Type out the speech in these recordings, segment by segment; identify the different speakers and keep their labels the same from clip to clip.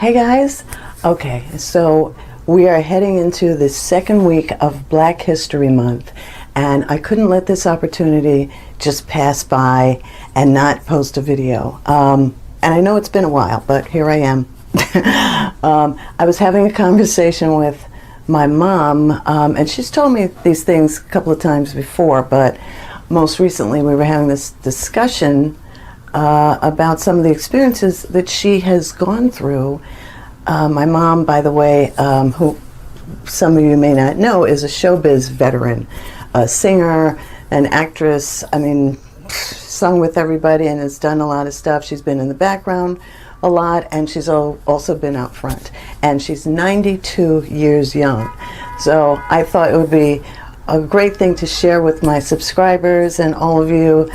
Speaker 1: Hey guys, okay, so we are heading into the second week of Black History Month, and I couldn't let this opportunity just pass by and not post a video. And I know it's been a while, but here I am. I was having a conversation with my mom, and she's told me these things a couple of times before, but most recently we were having this discussion about some of the experiences that she has gone through. My mom, by the way, who some of you may not know, is a showbiz veteran, a singer, an actress. I mean, sung with everybody and has done a lot of stuff. She's been in the background a lot, and she's also been out front. And she's 92 years young. So I thought it would be a great thing to share with my subscribers and all of you.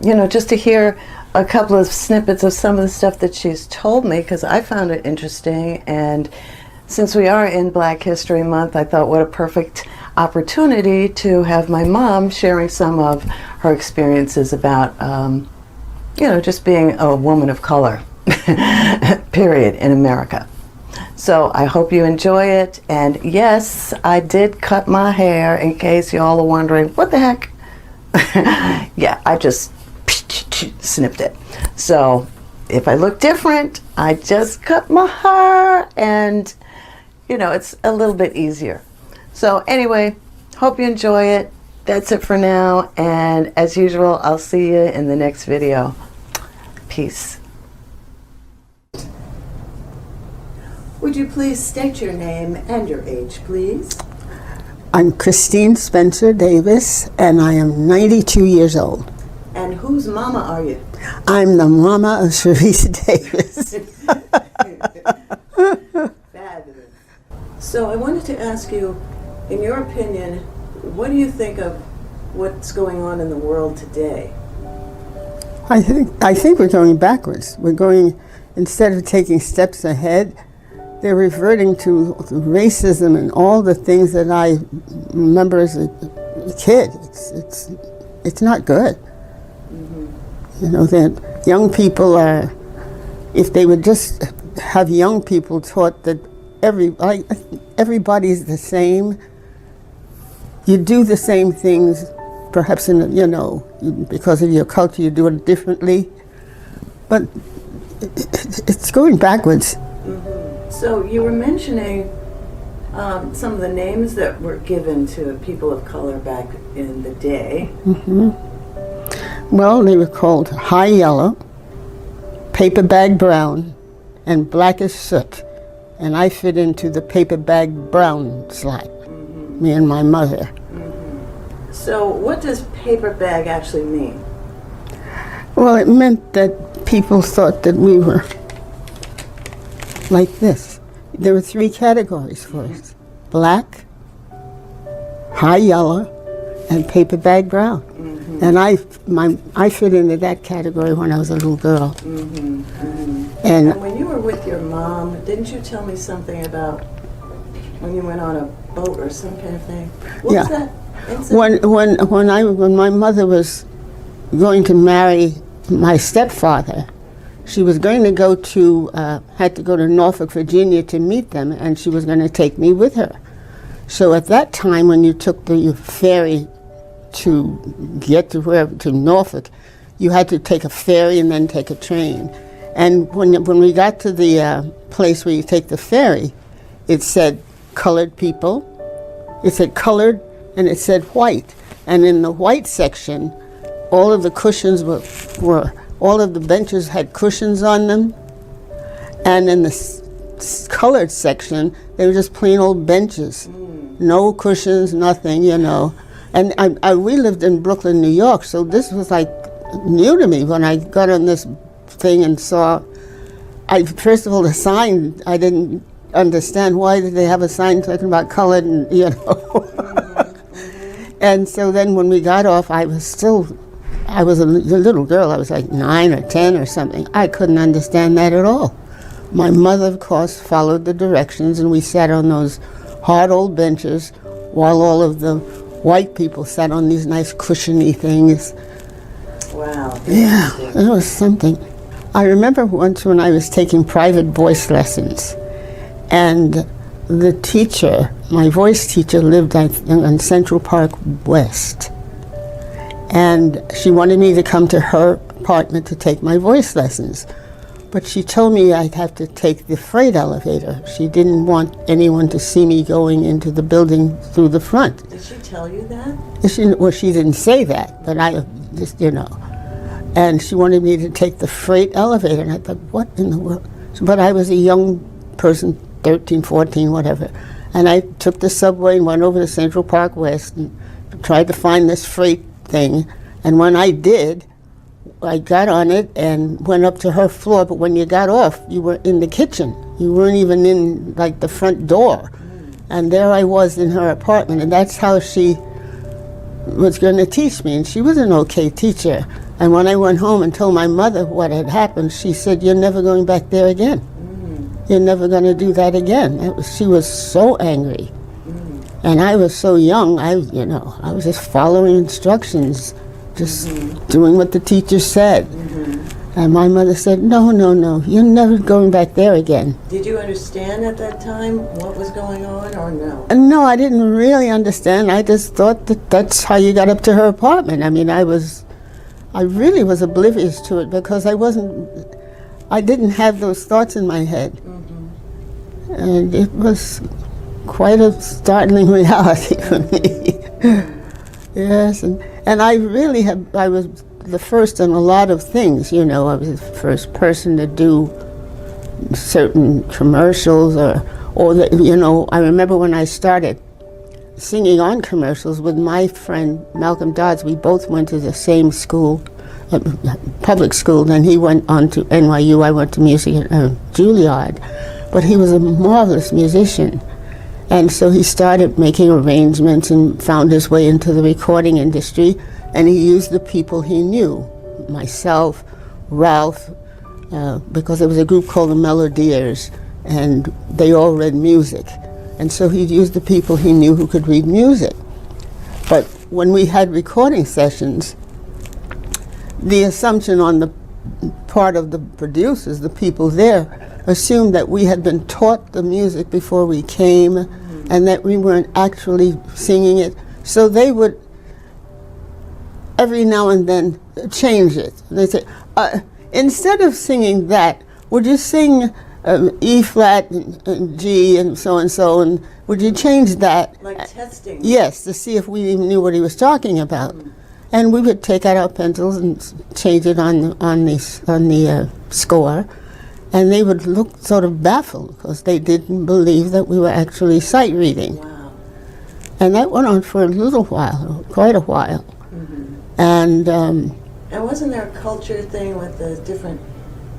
Speaker 1: You know, just to hear a couple of snippets of some of the stuff that she's told me, because I found it interesting. And since we are in Black History Month, I thought what a perfect opportunity to have my mom sharing some of her experiences about, you know, just being a woman of color, period, in America. So I hope you enjoy it. And yes, I did cut my hair, in case y'all are wondering, what the heck? Yeah, I just snipped it. So if I look different, I just cut my hair, and you know, it's a little bit easier. So anyway, hope you enjoy it. That's it for now, and as usual, I'll see you in the next video. Peace. Would you please state your name and your age, please?
Speaker 2: I'm Christine Spencer Davis, and I am 92 years old.
Speaker 1: And whose mama are you?
Speaker 2: I'm the mama of Sharice Davis.
Speaker 1: Fabulous. So I wanted to ask you, in your opinion, what do you think of what's going on in the world today?
Speaker 2: I think we're going backwards. We're going, instead of taking steps ahead, they're reverting to racism and all the things that I remember as a kid. It's not good. You know, that young people are, if they would just have young people taught that everybody's the same, you do the same things, perhaps in, you know, because of your culture you do it differently, but it's going backwards.
Speaker 1: Mm-hmm. So you were mentioning some of the names that were given to people of color back in the day.
Speaker 2: Mm-hmm. Well, they were called high yellow, paper bag brown, and black as soot. And I fit into the paper bag brown slot, me and my mother.
Speaker 1: Mm-hmm. So what does paper bag actually mean?
Speaker 2: Well, it meant that people thought that we were like this. There were three categories for us: black, high yellow, and paper bag brown. Mm-hmm. And I fit into that category when I was a little girl.
Speaker 1: Mm-hmm. Mm-hmm.
Speaker 2: And
Speaker 1: when you were with your mom, didn't you tell me something about when you went on a boat or some kind of thing? What was that incident?
Speaker 2: When my mother was going to marry my stepfather, she was going to go to had to go to Norfolk, Virginia to meet them, and she was going to take me with her. So at that time, when you took the ferry to get to Norfolk, you had to take a ferry and then take a train. And when we got to the place where you take the ferry, it said colored people, it said colored, and it said white. And in the white section, all of the cushions were all of the benches had cushions on them. And in the colored section, they were just plain old benches. No cushions, nothing, you know. And we lived in Brooklyn, New York, so this was like new to me when I got on this thing and saw, first of all, the sign, I didn't understand why did they have a sign talking about colored, and you know. Mm-hmm. And so then when we got off, I was a little girl, I was like 9 or 10 or something. I couldn't understand that at all. My mother, of course, followed the directions, and we sat on those hard old benches while all of the white people sat on these nice cushiony things.
Speaker 1: Wow.
Speaker 2: Yeah, it was something. I remember once when I was taking private voice lessons, and the teacher, my voice teacher, lived on Central Park West, and she wanted me to come to her apartment to take my voice lessons. But she told me I'd have to take the freight elevator. She didn't want anyone to see me going into the building through the front.
Speaker 1: Did she tell you that?
Speaker 2: Well, she didn't say that, but I just, And she wanted me to take the freight elevator, and I thought, what in the world? But I was a young person, 13, 14, whatever. And I took the subway and went over to Central Park West and tried to find this freight thing. And when I did, I got on it and went up to her floor, but when you got off, you were in the kitchen. You weren't even in, like, the front door. And there I was in her apartment, and that's how she was going to teach me. And she was an okay teacher. And when I went home and told my mother what had happened, she said, "You're never going back there again. You're never going to do that again." She was so angry. And I was so young, I was just following instructions, just doing what the teacher said. And my mother said, no, you're never going back there again.
Speaker 1: Did you understand at that time what was going on, or no?
Speaker 2: No, I didn't really understand. I just thought that that's how you got up to her apartment. I mean, I really was oblivious to it because I didn't have those thoughts in my head. And it was quite a startling reality for me. Yes, and I was the first in a lot of things, I was the first person to do certain commercials I remember when I started singing on commercials with my friend Malcolm Dodds. We both went to the same school, public school, and he went on to NYU. I went to music at Juilliard, but he was a marvelous musician. And so he started making arrangements and found his way into the recording industry, and he used the people he knew, myself, Ralph, because there was a group called the Melodies, and they all read music. And so he used the people he knew who could read music. But when we had recording sessions, the assumption on the part of the producers, the people there, assumed that we had been taught the music before we came and that we weren't actually singing it. So they would every now and then change it. They say, instead of singing that, would you sing E flat and G and so, and would you change that?
Speaker 1: Like testing?
Speaker 2: Yes, to see if we even knew what he was talking about. And we would take out our pencils and change it on the score, and they would look sort of baffled because they didn't believe that we were actually sight reading.
Speaker 1: Wow.
Speaker 2: And that went on for a little while, quite a while. And
Speaker 1: wasn't there a culture thing with the different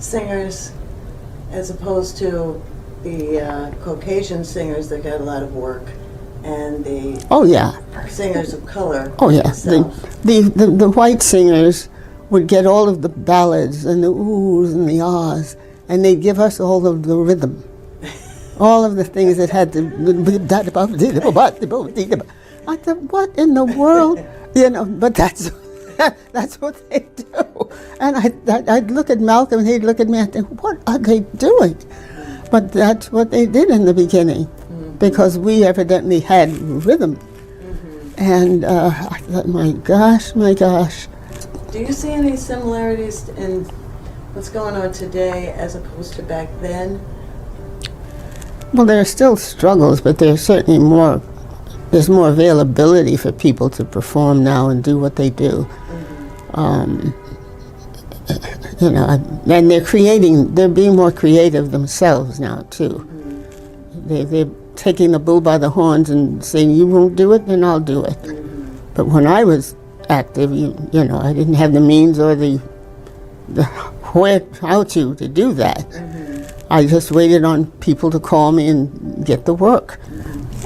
Speaker 1: singers as opposed to the Caucasian singers that got a lot of work and the singers of color?
Speaker 2: Oh yeah, the white singers would get all of the ballads and the oohs and the ahs, and they'd give us all of the rhythm, all of the things that had the. I thought, what in the world, But that's what they do. And I'd look at Malcolm, and he'd look at me, and think, what are they doing? But that's what they did in the beginning, because we evidently had rhythm. And I thought, my gosh.
Speaker 1: Do you see any similarities in what's going on today as opposed to back then?
Speaker 2: Well, there are still struggles, but there's certainly there's more availability for people to perform now and do what they do. And they're being more creative themselves now, too. They're taking the bull by the horns and saying, you won't do it, then I'll do it. But when I was active, I didn't have the means or how to do that. I just waited on people to call me and get the work.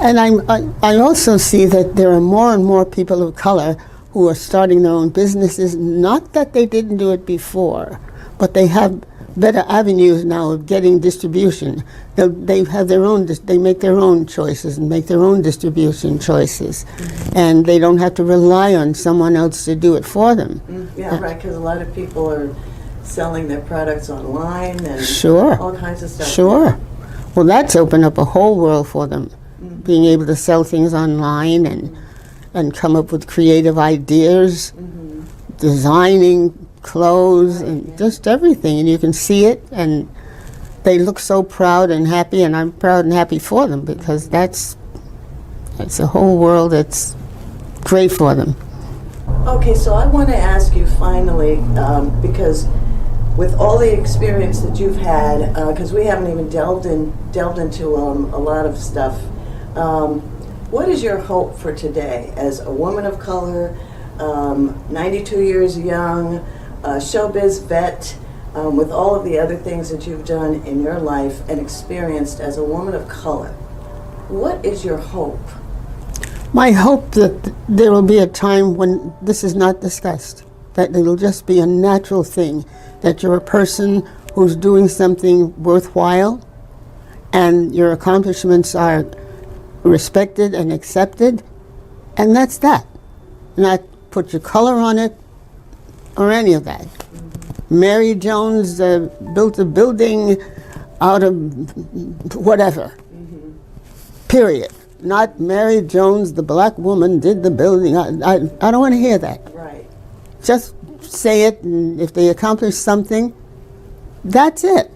Speaker 2: And I also see that there are more and more people of color who are starting their own businesses, not that they didn't do it before, but they have better avenues now of getting distribution. They have they make their own choices and make their own distribution choices. And they don't have to rely on someone else to do it for them.
Speaker 1: Yeah, right, because a lot of people are selling their products online and
Speaker 2: Sure.
Speaker 1: all kinds of stuff.
Speaker 2: Sure. Well, that's opened up a whole world for them, being able to sell things online and come up with creative ideas, designing clothes and just everything. And you can see it, and they look so proud and happy, and I'm proud and happy for them because that's a whole world that's great for them.
Speaker 1: Okay, so I want to ask you finally, because with all the experience that you've had, because we haven't even delved into a lot of stuff, what is your hope for today as a woman of color, 92 years young, showbiz vet, with all of the other things that you've done in your life and experienced as a woman of color? What is your hope?
Speaker 2: My hope that there will be a time when this is not discussed, that it'll just be a natural thing, that you're a person who's doing something worthwhile and your accomplishments are respected and accepted, and that's that. Not put your color on it or any of that. Mary Jones built a building out of whatever, period. Not Mary Jones, the black woman, did the building. I don't want to hear that.
Speaker 1: Right.
Speaker 2: Just say it, and if they accomplish something, that's it.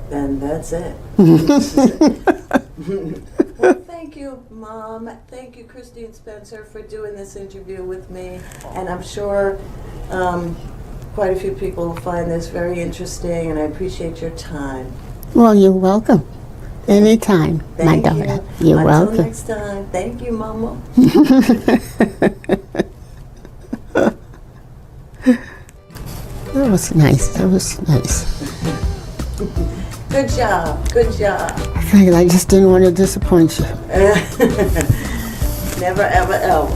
Speaker 1: Then that's it. Well, thank you, Mom. Thank you, Christine Spencer, for doing this interview with me. And I'm sure quite a few people will find this very interesting, and I appreciate your time.
Speaker 2: Well, you're welcome. Anytime,
Speaker 1: Thank
Speaker 2: my daughter.
Speaker 1: you.
Speaker 2: You're
Speaker 1: Until
Speaker 2: welcome.
Speaker 1: next time. Thank you, Mama.
Speaker 2: That was nice. That was nice.
Speaker 1: Good job. Good job.
Speaker 2: I just didn't want to disappoint you.
Speaker 1: Never, ever, ever.